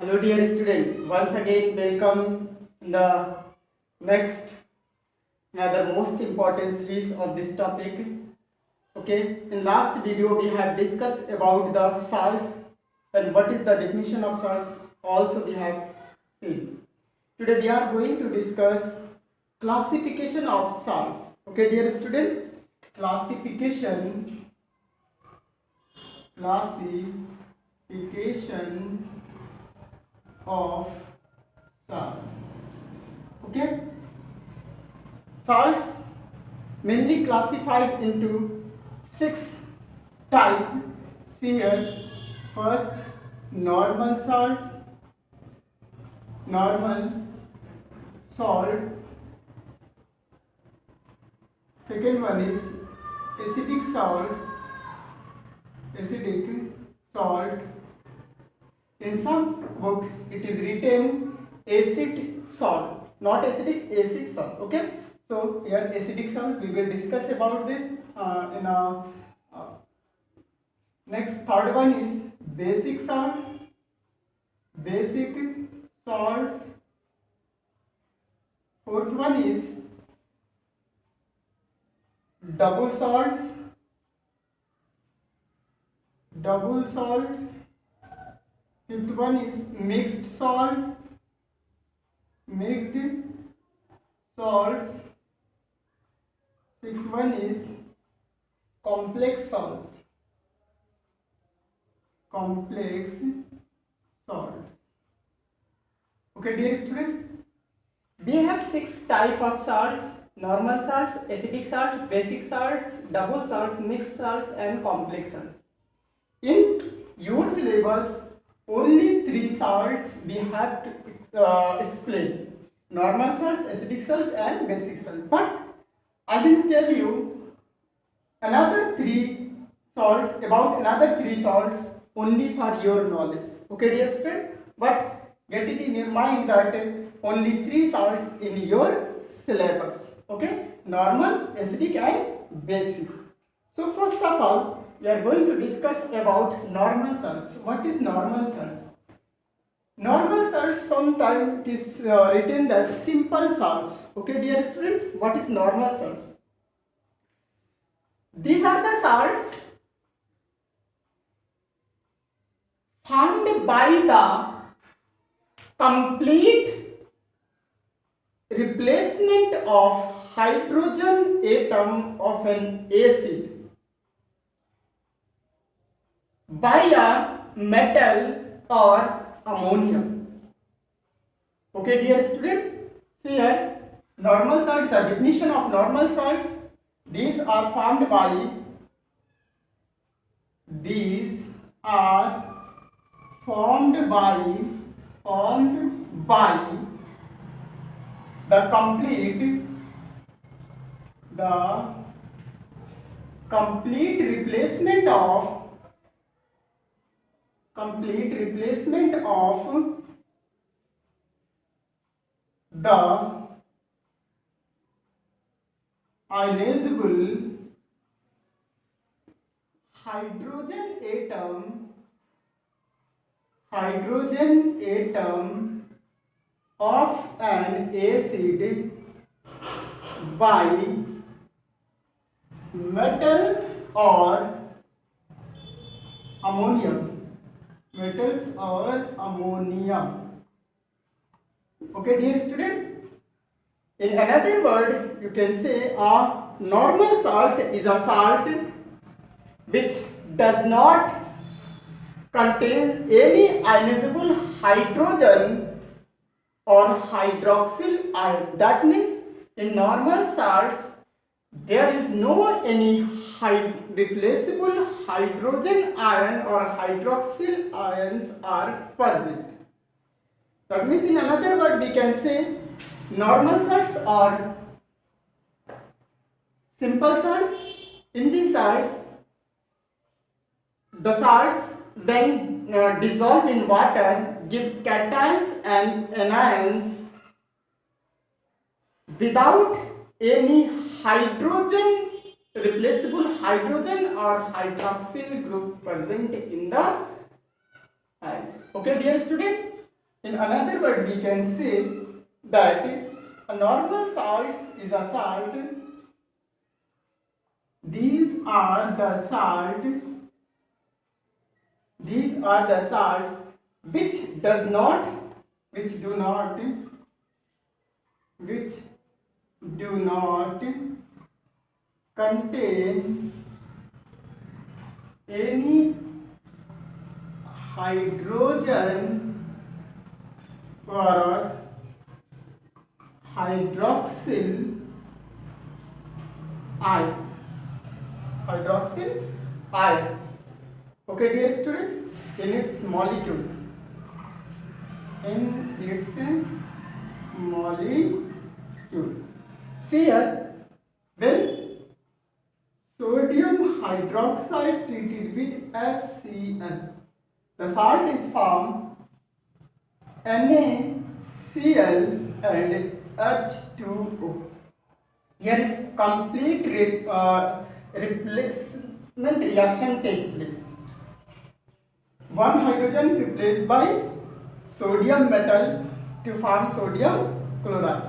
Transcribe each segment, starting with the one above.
Hello dear student, once again welcome in the next another most important series of this topic. Okay, in last video we have discussed about the salt and what is the definition of salts. Also we have seen. Today we are going to discuss classification of salts. Okay dear student, classification of salts. Okay, salts mainly classified into six types. Here, first normal salts, normal salt. Second one is acidic salt, acidic salt. In some book it is written acid salt, not acidic, acid salt. Okay, so here acidic salt, we will discuss about this in a next. Third one is basic salt, basic salts. Fourth one is double salts, double salts. Fifth one is mixed salt, mixed salts. Sixth one is complex salts, complex salts. Okay dear student, we have six type of salts: normal salts, acidic salts, basic salts, double salts, mixed salts and complex salts. In your syllabus only three salts we have to explain: normal salts, acidic salts and basic salts. But I will tell you another three salts, about another three salts only for your knowledge. Okay dear student, but get it in your mind that only three salts in your syllabus. Okay, normal, acidic and basic. So first of all, we are going to discuss about normal salts. What is normal salts? Normal salts, sometimes it is written that simple salts. Okay dear student, what is normal salts? These are the salts formed by the complete replacement of hydrogen atom of an acid by a metal or ammonium. Okay dear student, see here normal salt, the definition of normal salts: these are formed by the complete replacement of the ionizable hydrogen atom of an acid by metals or ammonium. Okay dear student, in another word you can say a normal salt is a salt which does not contain any ionizable hydrogen or hydroxyl ion. That means in normal salts there is no any replaceable hydrogen ion or hydroxyl ions are present. That means in another word we can say normal salts or simple salts. In these salts, the salts when dissolved in water give cations and anions without any hydrogen, replaceable hydrogen or hydroxyl group present in the ions. Okay dear student, In another word, we can say that a normal salt is a salt. These are the salt. These are the salt which does not, which do not, which do not contain any hydrogen or hydroxyl ion. Hydroxyl ion. Okay, dear student, in its molecule. In its molecule. See here, when sodium hydroxide treated with HCl, the salt is formed NaCl and H2O. Here is complete replacement reaction take place. One hydrogen replaced by sodium metal to form sodium chloride.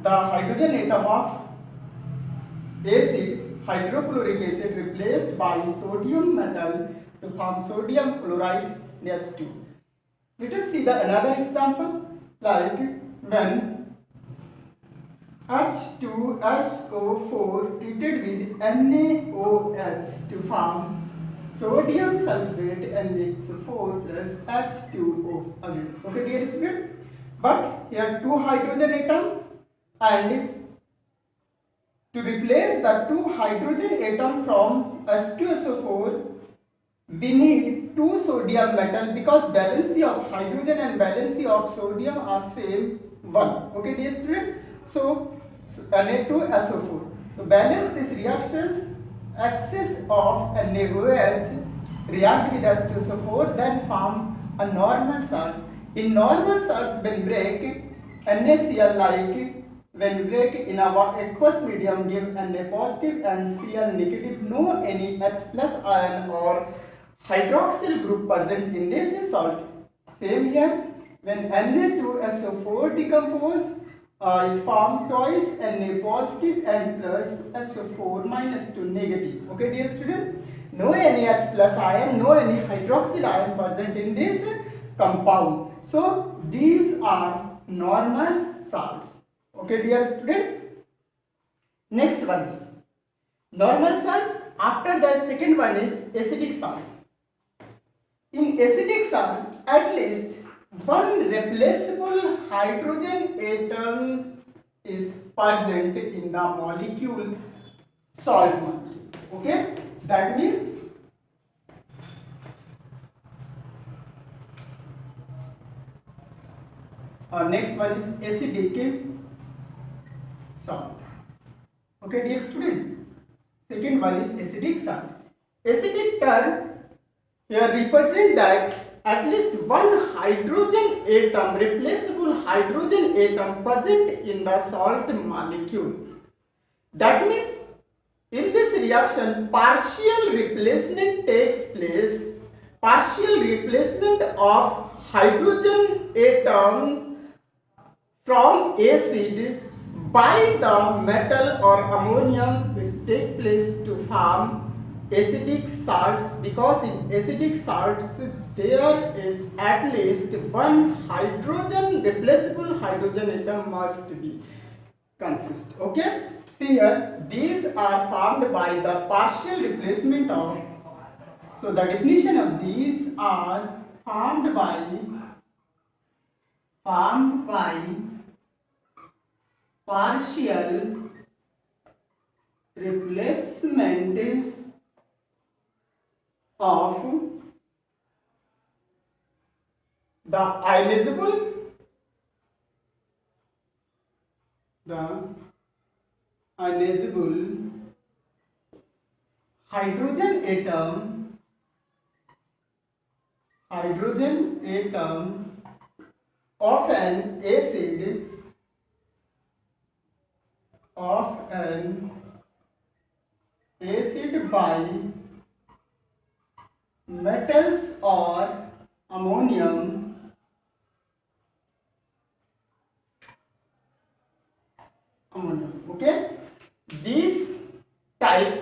The hydrogen atom of acid, hydrochloric acid, replaced by sodium metal to form sodium chloride S2. Let us see the another example, like when H2SO4 treated with NaOH to form sodium sulfate NH4 plus H2O again. Okay, dear student, but here two hydrogen atom, and to replace the two hydrogen atom from H2SO4, we need two sodium metal, because valency of hydrogen and valency of sodium are same one. Okay, dear student. So Na2SO4. So balance these reactions. Excess of NaOH react with H2SO4, then form a normal salt. In normal salts, when break, NaCl, like when break in our aqueous medium, give Na positive and Cl negative, no any H plus ion or hydroxyl group present in this salt. Same here, when Na2SO4 decompose, it forms twice Na positive and plus SO4 minus 2 negative. Okay, dear student, no any H plus ion, no any hydroxyl ion present in this compound. So these are normal salts. Okay, dear student. Next one is normal salts. After that, second one is acidic salts. In acidic salt, at least one replaceable hydrogen atom is present in the molecule salt molecule. Okay, that means next one is acidic salt. Okay, dear student, second one is acidic salt. Acidic term here represent that at least one hydrogen atom, replaceable hydrogen atom present in the salt molecule. That means in this reaction partial replacement takes place, partial replacement of hydrogen atoms from acid by the metal or ammonium, which take place to form acidic salts, because in acidic salts there is at least one hydrogen, replaceable hydrogen atom must be consist. Okay, see here, these are formed by the partial replacement of, so the definition of these are formed by partial replacement of the ionizable hydrogen atom of an acid by metals or ammonium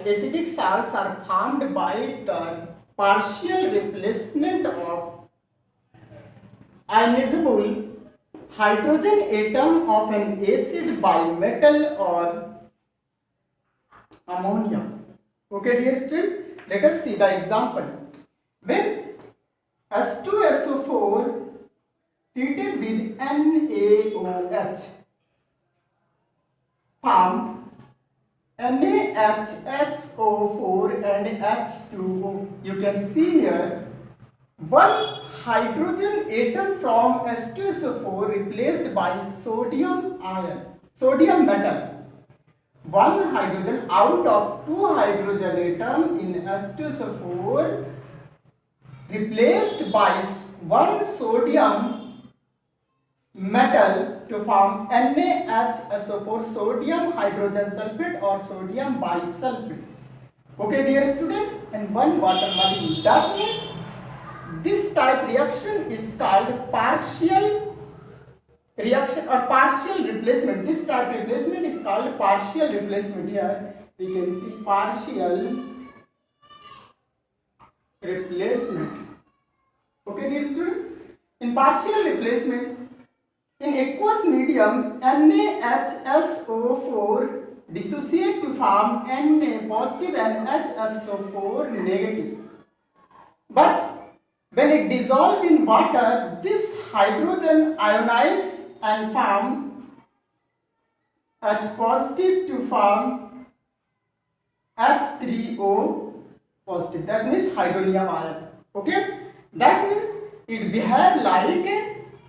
acidic salts are formed by the partial replacement of ionizable hydrogen atom of an acid by metal or ammonia. Okay, dear student, let us see the example. When H2SO4 treated with NaOH form NaHSO4 and H2O. You can see here one hydrogen atom from H2SO4 replaced by sodium ion, sodium metal. One hydrogen out of two hydrogen atom in H2SO4 replaced by one sodium metal to form NaHSO4, sodium hydrogen sulfate or sodium bisulfate. Okay, dear student, and one water molecule. That means this type reaction is called partial reaction or partial replacement. This type replacement is called partial replacement. Here we can see partial replacement. Okay, dear student, in partial replacement, in aqueous medium, NaHSO4 dissociate to form Na positive and HSO4 negative. But when it dissolves in water, this hydrogen ionize and form H positive to form H3O positive. That means hydronium ion. Okay? That means it behave like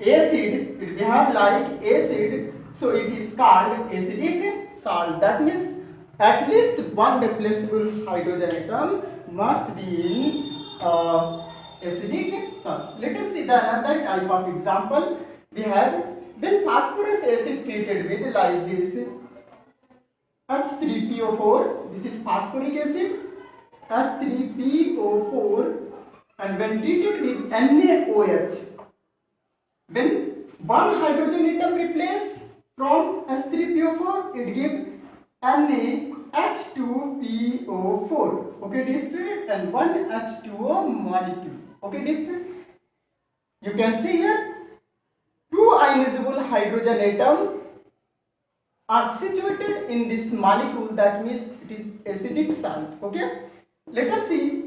acid. It behave like acid. So it is called acidic salt. That means at least one replaceable hydrogen atom must be in acidic salt. Let us see the another type of example. We have when phosphorus acid treated with like this H3PO4. This is phosphoric acid. H3PO4, and when treated with NaOH, when one hydrogen atom replace from H3PO4, it gives NaH2PO4. Okay, dear student, and one H2O molecule. Okay, dear student, you can see here two ionizable hydrogen atoms are situated in this molecule. That means it is acidic salt. Okay, let us see.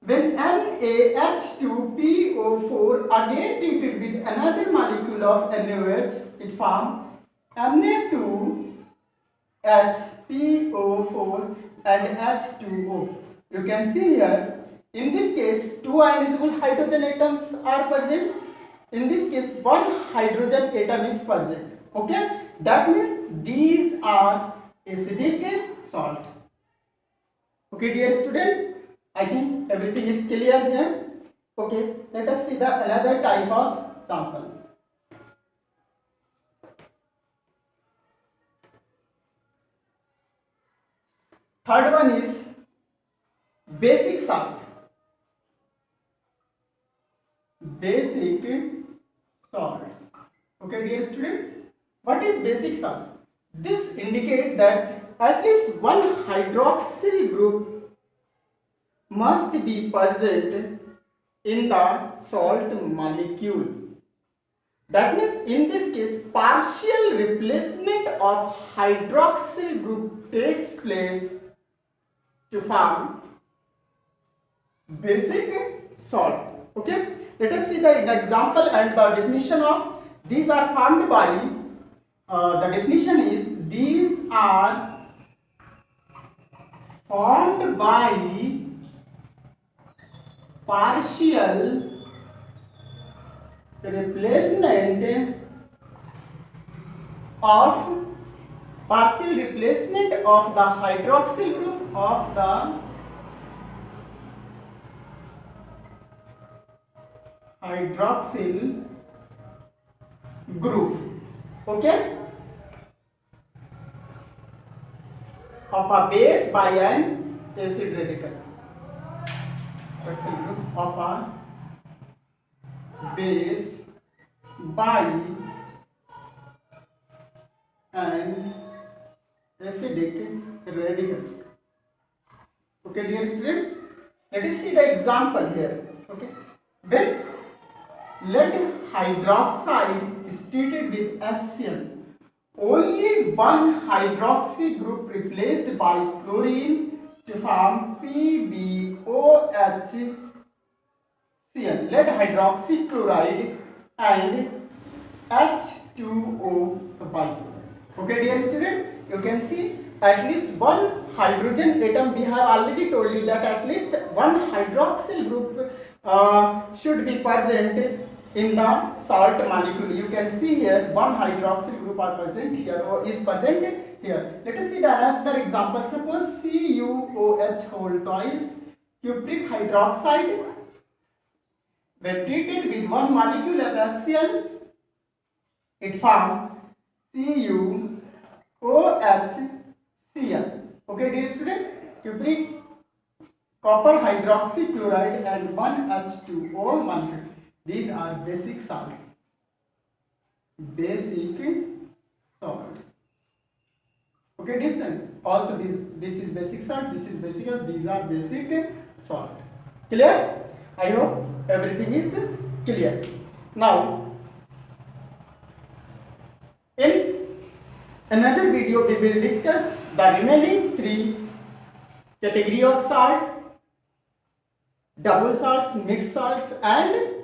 When NaH2PO4 again treated with another molecule of NaOH, it forms Na2HPO4 and H2O. You can see here, in this case, two ionizable hydrogen atoms are present. In this case, one hydrogen atom is present. Okay, that means these are acidic salt. Okay, dear student, I think everything is clear here. Okay, let us see the another type of sample. Third one is basic salt. Basic salts. Okay, dear student, what is basic salt? This indicates that at least one hydroxyl group must be present in the salt molecule. That means in this case partial replacement of hydroxyl group takes place to form basic salt. Okay, let us see the example and the definition of these are formed by the definition is these are formed by partial replacement of the hydroxyl group of the hydroxyl group. Okay, of a base by an acid radical. Hydroxyl group of a base by an acidic radical. Okay, dear student, let us see the example here. Okay, when lead hydroxide is treated with HCl, only one hydroxy group replaced by chlorine to form PbOH Cl, lead hydroxychloride and H2O bichloride. Okay, dear student, you can see at least one hydrogen atom. We have already told you that at least one hydroxyl group should be present in the salt molecule. You can see here one hydroxyl group are present here or is present here. Let us see the another example. Suppose CuOH whole twice cupric hydroxide when treated with one molecule of HCl, it forms CuOHCl. Okay, dear student, cupric copper hydroxychloride and one H2O molecule. These are basic salts. Basic salts. Okay, dear student. Also, this is basic salt. This is basic salt. These are basic salt. Clear? I hope everything is clear. Now, in another video, we will discuss the remaining three category of salt: double salts, mixed salts, and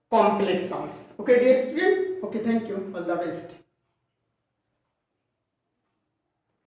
complex salts. Okay, dear student. Okay, thank you. All the best.